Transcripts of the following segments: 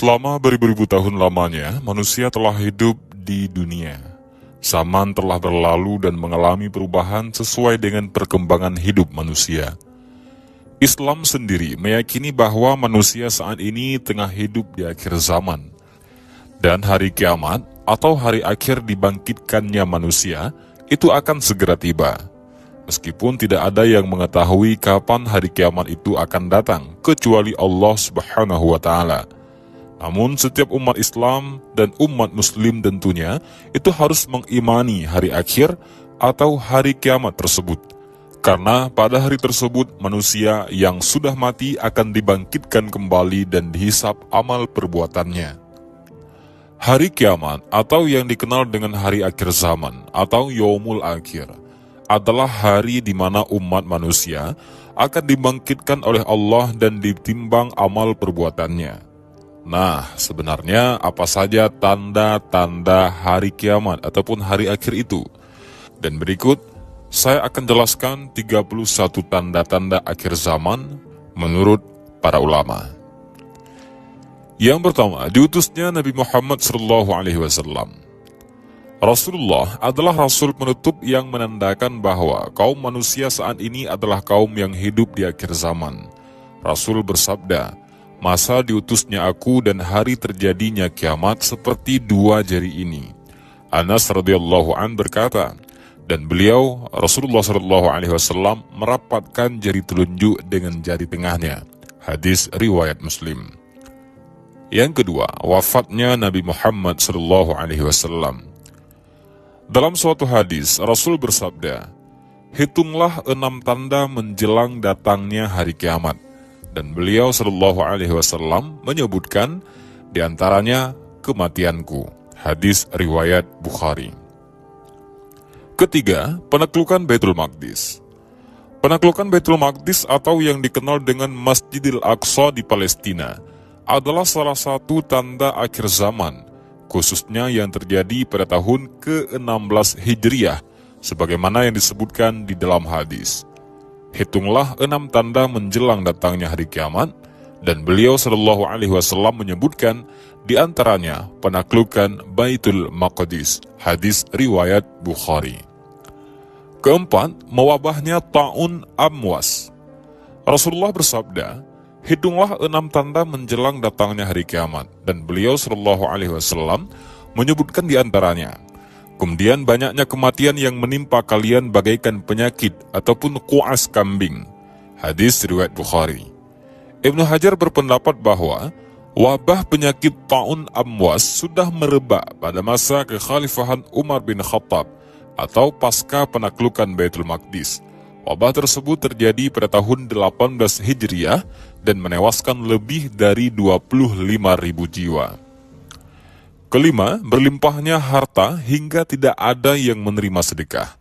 Selama beribu-ribu tahun lamanya, manusia telah hidup di dunia. Zaman telah berlalu dan mengalami perubahan sesuai dengan perkembangan hidup manusia. Islam sendiri meyakini bahwa manusia saat ini tengah hidup di akhir zaman. Dan hari kiamat atau hari akhir dibangkitkannya manusia itu akan segera tiba. Meskipun tidak ada yang mengetahui kapan hari kiamat itu akan datang, kecuali Allah Subhanahu wa Ta'ala. Namun setiap umat Islam dan umat Muslim tentunya itu harus mengimani hari akhir atau hari kiamat tersebut. Karena pada hari tersebut manusia yang sudah mati akan dibangkitkan kembali dan dihisap amal perbuatannya. Hari kiamat atau yang dikenal dengan hari akhir zaman atau Yaumul Akhir adalah hari di mana umat manusia akan dibangkitkan oleh Allah dan ditimbang amal perbuatannya. Nah, sebenarnya apa saja tanda-tanda hari kiamat ataupun hari akhir itu? Dan berikut, saya akan jelaskan 31 tanda-tanda akhir zaman menurut para ulama. Yang pertama, diutusnya Nabi Muhammad SAW. Rasulullah adalah Rasul penutup yang menandakan bahwa kaum manusia saat ini adalah kaum yang hidup di akhir zaman. Rasul bersabda, "Masa diutusnya aku dan hari terjadinya kiamat seperti dua jari ini." Anas radhiyallahu an berkata, dan beliau Rasulullah SAW merapatkan jari telunjuk dengan jari tengahnya. Hadis riwayat Muslim. Yang kedua, wafatnya Nabi Muhammad SAW. Dalam suatu hadis, Rasul bersabda, "Hitunglah 6 tanda menjelang datangnya hari kiamat." Dan beliau SAW menyebutkan diantaranya kematianku. Hadis riwayat Bukhari. Ketiga, penaklukan Baitul Maqdis. Penaklukan Baitul Maqdis atau yang dikenal dengan Masjidil Aqsa di Palestina adalah salah satu tanda akhir zaman, khususnya yang terjadi pada tahun ke-16 Hijriah, sebagaimana yang disebutkan di dalam hadis. Hitunglah 6 tanda menjelang datangnya hari kiamat, dan beliau SAW menyebutkan di antaranya penaklukan Baitul Maqdis. Hadis riwayat Bukhari. Keempat, mewabahnya Ta'un Amwas. Rasulullah bersabda, "Hitunglah 6 tanda menjelang datangnya hari kiamat," dan beliau SAW menyebutkan di antaranya, "Kemudian banyaknya kematian yang menimpa kalian bagaikan penyakit ataupun kuas kambing." Hadis riwayat Bukhari. Ibnu Hajar berpendapat bahwa wabah penyakit Ta'un Amwas sudah merebak pada masa kekhalifahan Umar bin Khattab atau pasca penaklukan Baitul Maqdis. Wabah tersebut terjadi pada tahun 18 Hijriah dan menewaskan lebih dari 25.000 jiwa. Kelima, berlimpahnya harta hingga tidak ada yang menerima sedekah.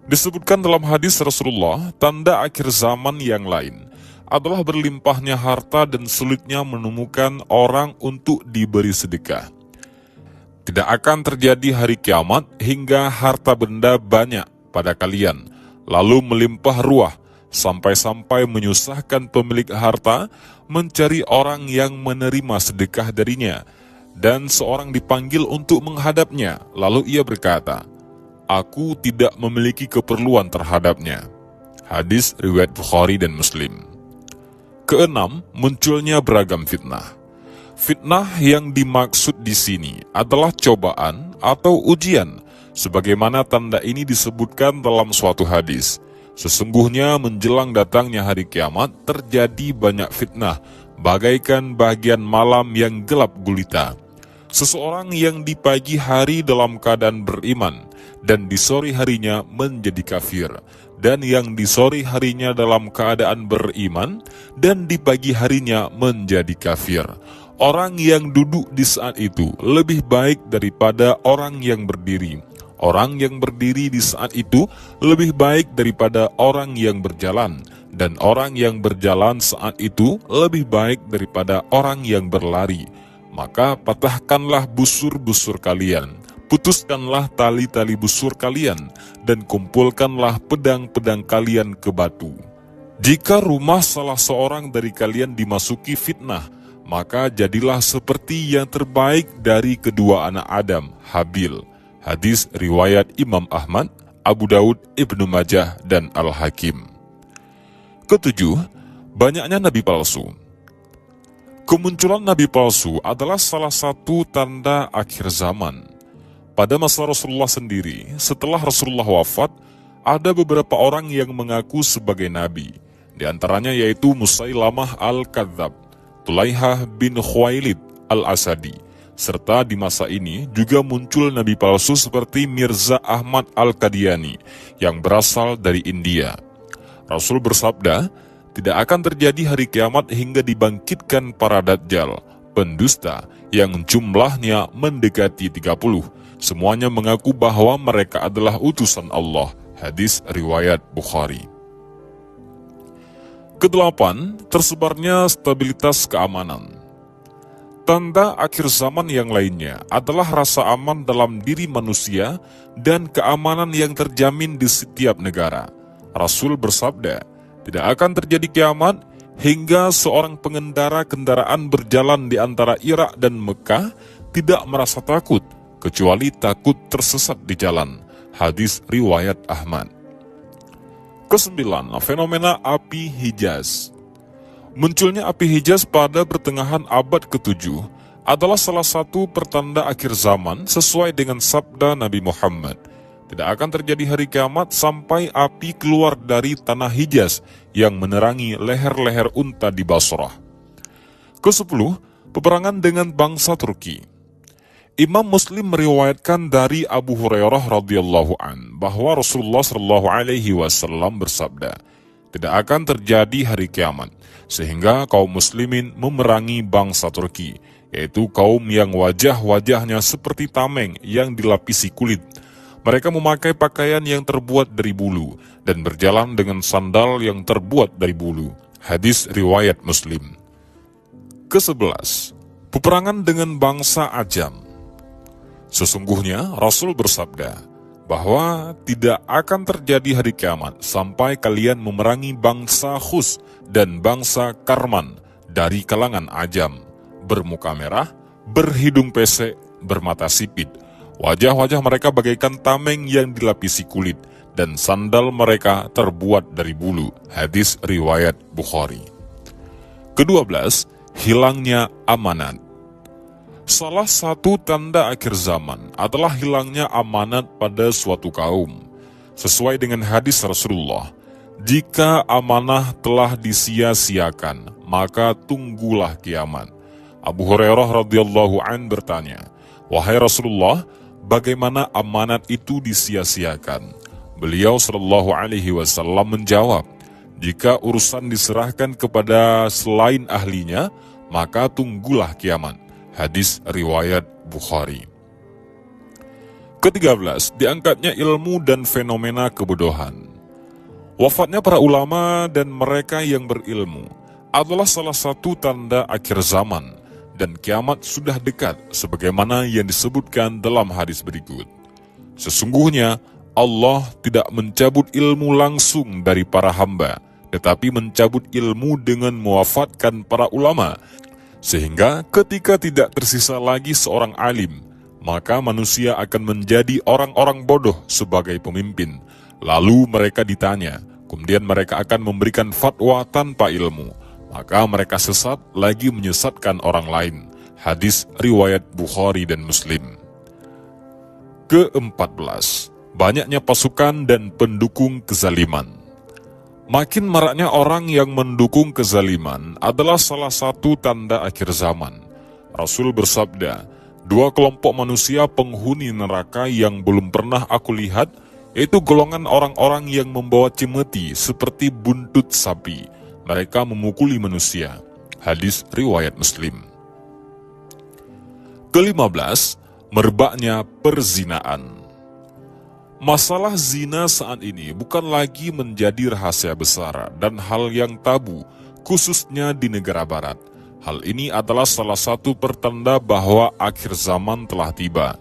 Disebutkan dalam hadis Rasulullah, tanda akhir zaman yang lain adalah berlimpahnya harta dan sulitnya menemukan orang untuk diberi sedekah. Tidak akan terjadi hari kiamat hingga harta benda banyak pada kalian, lalu melimpah ruah, sampai-sampai menyusahkan pemilik harta mencari orang yang menerima sedekah darinya. Dan seorang dipanggil untuk menghadapnya, lalu ia berkata, "Aku tidak memiliki keperluan terhadapnya." Hadis riwayat Bukhari dan Muslim. Keenam, munculnya beragam fitnah. Fitnah yang dimaksud di sini adalah cobaan atau ujian, sebagaimana tanda ini disebutkan dalam suatu hadis. Sesungguhnya menjelang datangnya hari kiamat terjadi banyak fitnah, bagaikan bagian malam yang gelap gulita. Seseorang yang di pagi hari dalam keadaan beriman dan di sore harinya menjadi kafir, dan yang di sore harinya dalam keadaan beriman dan di pagi harinya menjadi kafir. Orang yang duduk di saat itu lebih baik daripada orang yang berdiri. Orang yang berdiri di saat itu lebih baik daripada orang yang berjalan, dan orang yang berjalan saat itu lebih baik daripada orang yang berlari. Maka patahkanlah busur-busur kalian, putuskanlah tali-tali busur kalian, dan kumpulkanlah pedang-pedang kalian ke batu. Jika rumah salah seorang dari kalian dimasuki fitnah, maka jadilah seperti yang terbaik dari kedua anak Adam, Habil. Hadis riwayat Imam Ahmad, Abu Daud, Ibnu Majah, dan Al-Hakim. Ketujuh, banyaknya nabi palsu. Kemunculan nabi palsu adalah salah satu tanda akhir zaman. Pada masa Rasulullah sendiri, setelah Rasulullah wafat, ada beberapa orang yang mengaku sebagai nabi. Di antaranya yaitu Musailamah al-Kadzab, Tulaihah bin Khuwailid al-Asadi, serta di masa ini juga muncul nabi palsu seperti Mirza Ahmad al-Qadiani yang berasal dari India. Rasul bersabda, tidak akan terjadi hari kiamat hingga dibangkitkan para dajjal, pendusta yang jumlahnya mendekati 30. Semuanya mengaku bahwa mereka adalah utusan Allah. Hadis riwayat Bukhari. Kedelapan, tersebarnya stabilitas keamanan. Tanda akhir zaman yang lainnya adalah rasa aman dalam diri manusia dan keamanan yang terjamin di setiap negara. Rasul bersabda, tidak akan terjadi kiamat hingga seorang pengendara kendaraan berjalan di antara Irak dan Mekah tidak merasa takut, kecuali takut tersesat di jalan. Hadis riwayat Ahmad. Kesembilan, fenomena api Hijaz. Munculnya api Hijaz pada pertengahan abad ke-7 adalah salah satu pertanda akhir zaman sesuai dengan sabda Nabi Muhammad. Tidak akan terjadi hari kiamat sampai api keluar dari tanah Hijaz yang menerangi leher-leher unta di Basrah. Kesepuluh, peperangan dengan bangsa Turki. Imam Muslim meriwayatkan dari Abu Hurairah radhiyallahu an bahwa Rasulullah shallallahu alaihi wasallam bersabda, tidak akan terjadi hari kiamat sehingga kaum muslimin memerangi bangsa Turki, yaitu kaum yang wajah-wajahnya seperti tameng yang dilapisi kulit. Mereka memakai pakaian yang terbuat dari bulu dan berjalan dengan sandal yang terbuat dari bulu. Hadis riwayat Muslim. Ke-11, peperangan dengan bangsa Ajam. Sesungguhnya Rasul bersabda bahwa tidak akan terjadi hari kiamat sampai kalian memerangi bangsa Khus dan bangsa Karman dari kalangan Ajam, bermuka merah, berhidung pesek, bermata sipit. Wajah-wajah mereka bagaikan tameng yang dilapisi kulit, dan sandal mereka terbuat dari bulu. Hadis riwayat Bukhari. Ke-12, hilangnya amanat. Salah satu tanda akhir zaman adalah hilangnya amanat pada suatu kaum. Sesuai dengan hadis Rasulullah, jika amanah telah disia-siakan, maka tunggulah kiamat. Abu Hurairah radhiyallahu an bertanya, wahai Rasulullah, bagaimana amanat itu disia-siakan? Beliau sallallahu alaihi wasallam menjawab, jika urusan diserahkan kepada selain ahlinya, maka tunggulah kiamat. Hadis riwayat Bukhari. Ke-13, diangkatnya ilmu dan fenomena kebodohan. Wafatnya para ulama dan mereka yang berilmu adalah salah satu tanda akhir zaman, dan kiamat sudah dekat sebagaimana yang disebutkan dalam hadis berikut. Sesungguhnya Allah tidak mencabut ilmu langsung dari para hamba, tetapi mencabut ilmu dengan mewafatkan para ulama, sehingga ketika tidak tersisa lagi seorang alim, maka manusia akan menjadi orang-orang bodoh sebagai pemimpin. Lalu mereka ditanya, kemudian mereka akan memberikan fatwa tanpa ilmu, maka mereka sesat lagi menyesatkan orang lain. Hadis riwayat Bukhari dan Muslim. Ke-14, banyaknya pasukan dan pendukung kezaliman. Makin maraknya orang yang mendukung kezaliman adalah salah satu tanda akhir zaman. Rasul bersabda, dua kelompok manusia penghuni neraka yang belum pernah aku lihat, yaitu golongan orang-orang yang membawa cemeti seperti buntut sapi. Mereka memukuli manusia. Hadis riwayat Muslim. Ke-15, merebaknya perzinaan. Masalah zina saat ini bukan lagi menjadi rahasia besar dan hal yang tabu, khususnya di negara barat. Hal ini adalah salah satu pertanda bahwa akhir zaman telah tiba.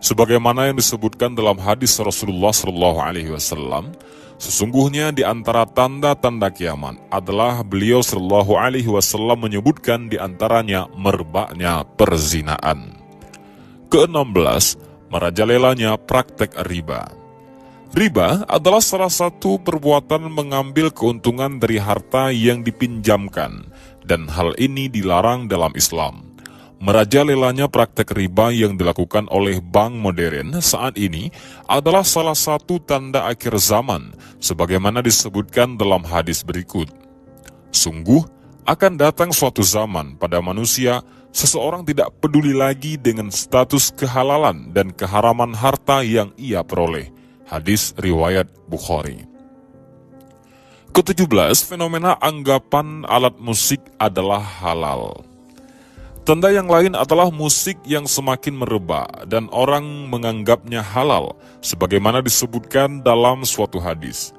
Sebagaimana yang disebutkan dalam hadis Rasulullah SAW, Sesungguhnya di antara tanda-tanda kiamat adalah beliau sallallahu alaihi wasallam menyebutkan di antaranya merebaknya perzinaan. Ke-16, merajalelanya praktek riba. Riba adalah salah satu perbuatan mengambil keuntungan dari harta yang dipinjamkan, dan hal ini dilarang dalam Islam. Merajalelanya praktek riba yang dilakukan oleh bank modern saat ini adalah salah satu tanda akhir zaman, sebagaimana disebutkan dalam hadis berikut. Sungguh, akan datang suatu zaman pada manusia, seseorang tidak peduli lagi dengan status kehalalan dan keharaman harta yang ia peroleh. Hadis riwayat Bukhari. Ke-17, fenomena anggapan alat musik adalah halal. Tanda yang lain adalah musik yang semakin merebak dan orang menganggapnya halal, sebagaimana disebutkan dalam suatu hadis.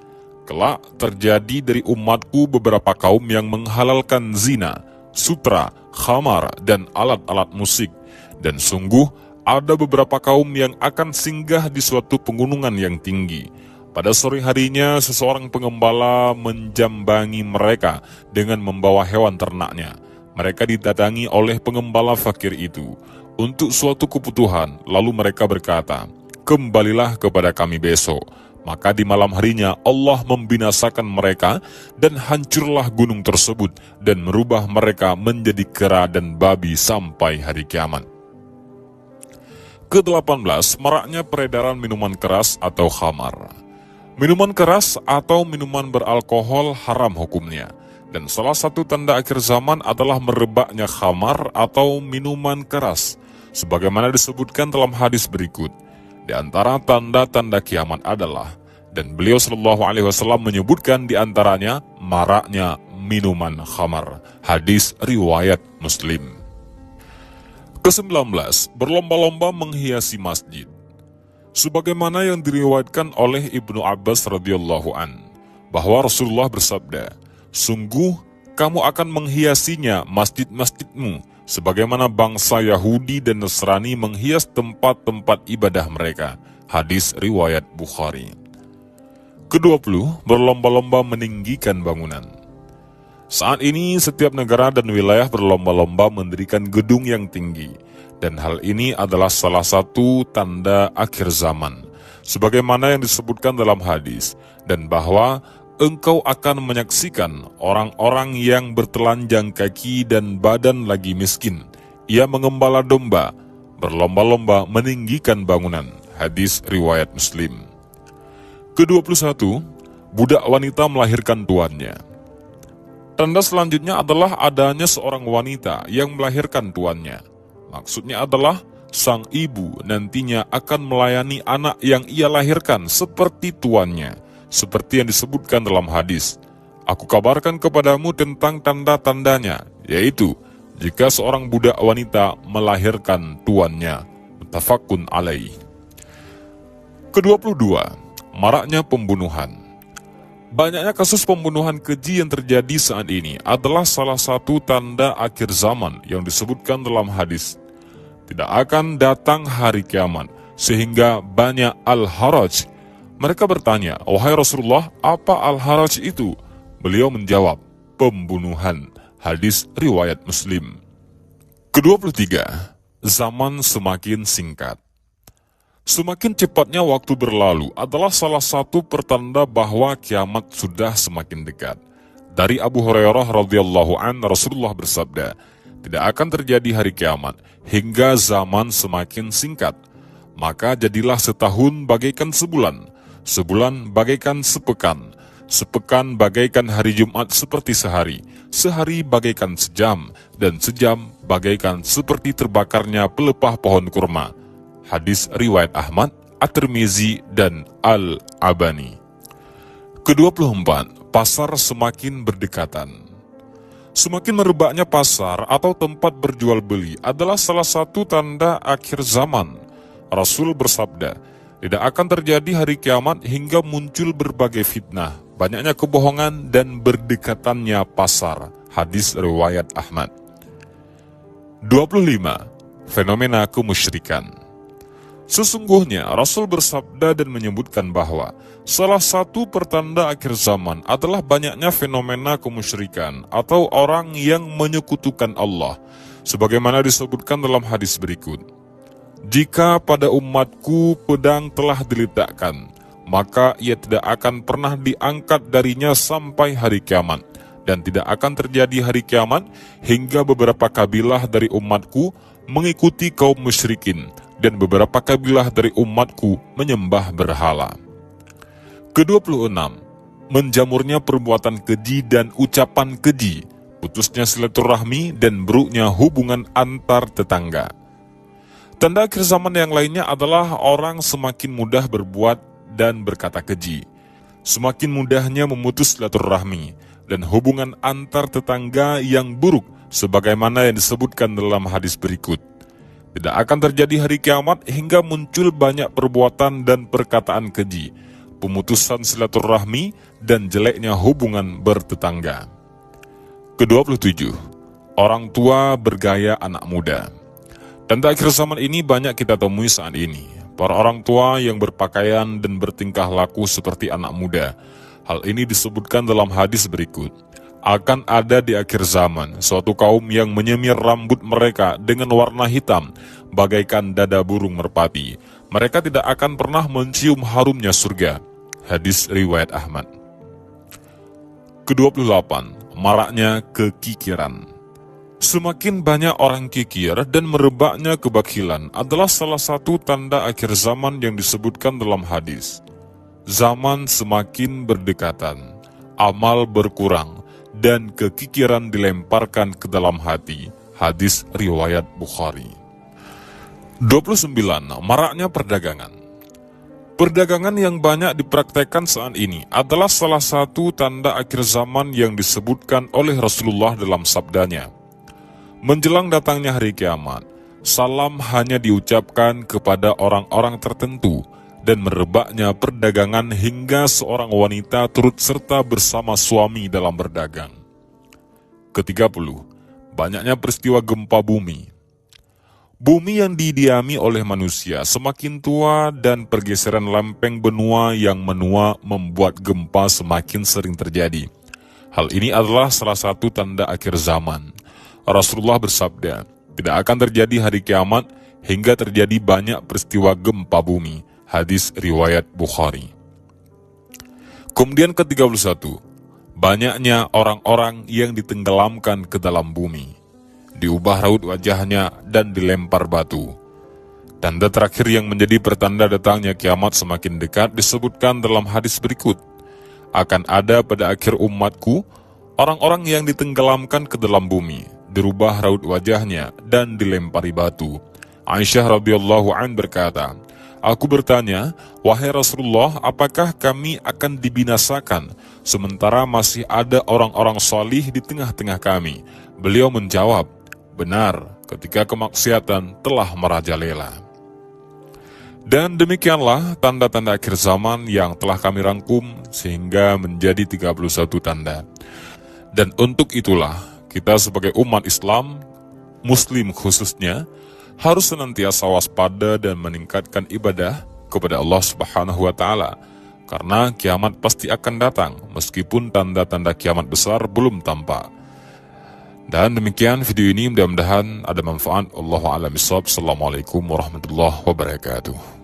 Kelak terjadi dari umatku beberapa kaum yang menghalalkan zina, sutra, khamar, dan alat-alat musik. Dan sungguh ada beberapa kaum yang akan singgah di suatu pegunungan yang tinggi. Pada sore harinya seseorang pengembala menjambangi mereka dengan membawa hewan ternaknya. Mereka didatangi oleh pengembala fakir itu untuk suatu kebutuhan, lalu mereka berkata, "Kembalilah kepada kami besok." Maka di malam harinya Allah membinasakan mereka dan hancurlah gunung tersebut dan merubah mereka menjadi kera dan babi sampai hari kiamat. Ke-18, maraknya peredaran minuman keras atau khamar. Minuman keras atau minuman beralkohol haram hukumnya. Dan salah satu tanda akhir zaman adalah merebaknya khamar atau minuman keras, sebagaimana disebutkan dalam hadis berikut. Di antara tanda-tanda kiamat adalah, dan beliau sallallahu alaihi wasallam menyebutkan di antaranya maraknya minuman khamar. Hadis riwayat Muslim. Ke-19, berlomba-lomba menghiasi masjid. Sebagaimana yang diriwayatkan oleh Ibnu Abbas radhiyallahu an, bahwa Rasulullah bersabda, "Sungguh kamu akan menghiasinya masjid-masjidmu, sebagaimana bangsa Yahudi dan Nasrani menghias tempat-tempat ibadah mereka." Hadis riwayat Bukhari. Ke-20, berlomba-lomba meninggikan bangunan. Saat ini setiap negara dan wilayah berlomba-lomba mendirikan gedung yang tinggi, dan hal ini adalah salah satu tanda akhir zaman, sebagaimana yang disebutkan dalam hadis, dan bahwa engkau akan menyaksikan orang-orang yang bertelanjang kaki dan badan lagi miskin. Ia mengembala domba, berlomba-lomba meninggikan bangunan. Hadis riwayat Muslim. Ke-21, budak wanita melahirkan tuannya. Tanda selanjutnya adalah adanya seorang wanita yang melahirkan tuannya. Maksudnya adalah sang ibu nantinya akan melayani anak yang ia lahirkan seperti tuannya. Seperti yang disebutkan dalam hadis, "Aku kabarkan kepadamu tentang tanda-tandanya, yaitu jika seorang budak wanita melahirkan tuannya." Muttafaqun alaih. Ke-22, maraknya pembunuhan. Banyaknya kasus pembunuhan keji yang terjadi saat ini adalah salah satu tanda akhir zaman yang disebutkan dalam hadis. Tidak akan datang hari kiamat sehingga banyak al-haraj. Mereka bertanya, "Wahai Rasulullah, apa al-haraj itu?" Beliau menjawab, "Pembunuhan." Hadis riwayat Muslim. Ke-23, zaman semakin singkat. Semakin cepatnya waktu berlalu adalah salah satu pertanda bahwa kiamat sudah semakin dekat. Dari Abu Hurairah radhiyallahu an, Rasulullah bersabda, "Tidak akan terjadi hari kiamat hingga zaman semakin singkat. Maka jadilah setahun bagaikan sebulan, sebulan bagaikan sepekan, sepekan bagaikan hari Jumat seperti sehari, sehari bagaikan sejam, dan sejam bagaikan seperti terbakarnya pelepah pohon kurma." Hadis riwayat Ahmad, At-Tirmizi, dan Al-Albani. Ke-24, pasar semakin berdekatan. Semakin merebaknya pasar atau tempat berjual beli adalah salah satu tanda akhir zaman. Rasul bersabda, tidak akan terjadi hari kiamat hingga muncul berbagai fitnah, banyaknya kebohongan, dan berdekatannya pasar. Hadis riwayat Ahmad. 25. Fenomena kemusyrikan. Sesungguhnya Rasul bersabda dan menyebutkan bahwa salah satu pertanda akhir zaman adalah banyaknya fenomena kemusyrikan atau orang yang menyekutukan Allah, sebagaimana disebutkan dalam hadis berikut. Jika pada umatku pedang telah diletakkan, maka ia tidak akan pernah diangkat darinya sampai hari kiamat, dan tidak akan terjadi hari kiamat hingga beberapa kabilah dari umatku mengikuti kaum musyrikin, dan beberapa kabilah dari umatku menyembah berhala. Ke-26, menjamurnya perbuatan keji dan ucapan keji, putusnya silaturahmi dan buruknya hubungan antar tetangga. Tanda akhir zaman yang lainnya adalah orang semakin mudah berbuat dan berkata keji, semakin mudahnya memutus silaturahmi, dan hubungan antar tetangga yang buruk, sebagaimana yang disebutkan dalam hadis berikut. Tidak akan terjadi hari kiamat hingga muncul banyak perbuatan dan perkataan keji, pemutusan silaturahmi, dan jeleknya hubungan bertetangga. Ke-27, orang tua bergaya anak muda. Tanda akhir zaman ini banyak kita temui saat ini. Para orang tua yang berpakaian dan bertingkah laku seperti anak muda. Hal ini disebutkan dalam hadis berikut. Akan ada di akhir zaman suatu kaum yang menyemir rambut mereka dengan warna hitam bagaikan dada burung merpati. Mereka tidak akan pernah mencium harumnya surga. Hadis riwayat Ahmad. Ke-28, maraknya kekikiran. Semakin banyak orang kikir dan merebaknya kebakilan adalah salah satu tanda akhir zaman yang disebutkan dalam hadis. Zaman semakin berdekatan, amal berkurang, dan kekikiran dilemparkan ke dalam hati. Hadis riwayat Bukhari. 29. Maraknya perdagangan. Perdagangan yang banyak dipraktekkan saat ini adalah salah satu tanda akhir zaman yang disebutkan oleh Rasulullah dalam sabdanya. Menjelang datangnya hari kiamat, salam hanya diucapkan kepada orang-orang tertentu, dan merebaknya perdagangan hingga seorang wanita turut serta bersama suami dalam berdagang. Ke-30, banyaknya peristiwa gempa bumi. Bumi yang didiami oleh manusia semakin tua dan pergeseran lempeng benua yang menua membuat gempa semakin sering terjadi. Hal ini adalah salah satu tanda akhir zaman. Rasulullah bersabda, tidak akan terjadi hari kiamat hingga terjadi banyak peristiwa gempa bumi. Hadis riwayat Bukhari. Kemudian ke-31, banyaknya orang-orang yang ditenggelamkan ke dalam bumi, diubah raut wajahnya dan dilempar batu. Tanda terakhir yang menjadi pertanda datangnya kiamat semakin dekat disebutkan dalam hadis berikut. Akan ada pada akhir umatku orang-orang yang ditenggelamkan ke dalam bumi, dirubah raut wajahnya dan dilempari batu. Aisyah radhiyallahu anha berkata, aku bertanya, wahai Rasulullah, apakah kami akan dibinasakan sementara masih ada orang-orang salih di tengah-tengah kami? Beliau menjawab, benar, ketika kemaksiatan telah merajalela. Dan demikianlah tanda-tanda akhir zaman yang telah kami rangkum sehingga menjadi 31 tanda. Dan untuk itulah kita sebagai umat Islam, Muslim khususnya, harus senantiasa waspada dan meningkatkan ibadah kepada Allah Subhanahu wa Ta'ala, karena kiamat pasti akan datang meskipun tanda-tanda kiamat besar belum tampak. Dan demikian video ini, mudah-mudahan ada manfaat. Allahu a'lam bishawab. Assalamualaikum warahmatullahi wabarakatuh.